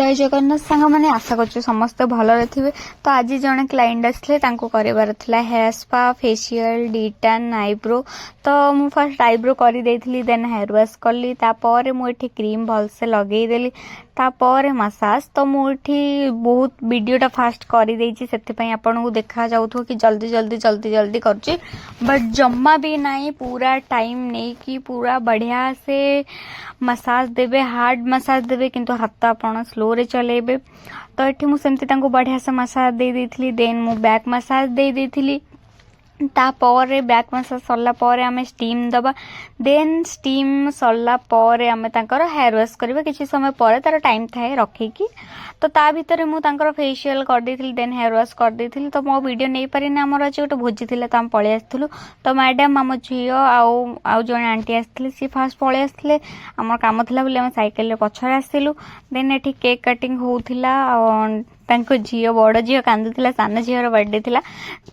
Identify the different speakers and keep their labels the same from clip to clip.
Speaker 1: जय जगन्नाथ सांग मैंने आशा कर समस्त भलरे थे। तो आज जड़े क्लाइंट आसते करार हेयर स्पा फेशियल डिटान आईब्रो। तो मु फर्स्ट आईब्रो कर देन हेयर वाश कली मुझे क्रीम भलसे लगेदेली तापर मसाज। तो मुझे बहुत वीडियोटा फास्ट कर आपको देखा जाऊ कि जल्दी जल्दी जल्दी जल्दी कर बट जम्मा भी नहीं पूरा टाइम नहीं कि पूरा बढ़िया से मसाज देवे हार्ड मसाज देवे किंतु हाथ आपण स्लो रे चलेबे। तो ये मुझे बढ़िया से मसाज दे देथिली देन मु बैक मसाज दे देथिली तापर बैक मसाज सरला परे आमे स्टीम दबा देन स्टीम सरला परे आमे तांकर हेयर वाश करबा किछि समय परे तार टाइम थाए रखिकी। तो ता भीतर मु तांकर फेशियल कर देथिली देन हेयर वाश कर देथिली। तो मो वीडियो नहीं पारि ना हमर आज गोटे भोजी थिला त हम पळे आस्थलु। तो मैडम आम झियो आउ जने आंटी आस्थले सी फास्ट पळे आस्थले हमर काम थिला बोले हम साइकिल रे पछरे आस्थलु। देन एठी केक कटिंग होउथिला तांको झियो बड़ झियो कांदुथिला सान झियोर बर्थडे थिला।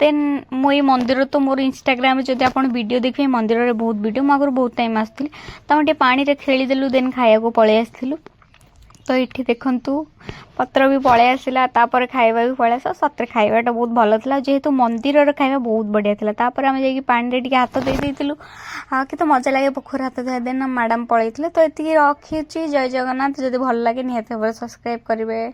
Speaker 1: देन मु ई मंदिर तो मोर इंस्टाग्राम जदि आपण वीडियो देखिए मंदिर रे बहुत वीडियो मु आगर बहुत टाइम आस्थली। तो हम पानी रे खेली देलु देन खाया को पळे आस्थलु। तो ये देखु पत्र भी पळे आसला तापर खाइबा भी पळे आसा सतरे खाइबाटा बहुत भल था जेहेतु मंदिर रे खाइबा बहुत बढ़िया था। तापर आम जाइए पानी रे टिके हाथ दे देइतिलु कि मजा लगे पोखर हाथ धोआ देन मैडम पळेइथिले। तो ये रखी जय जगन्नाथ जदि भल लगे निहाती भाव सब्सक्राइब करेंगे।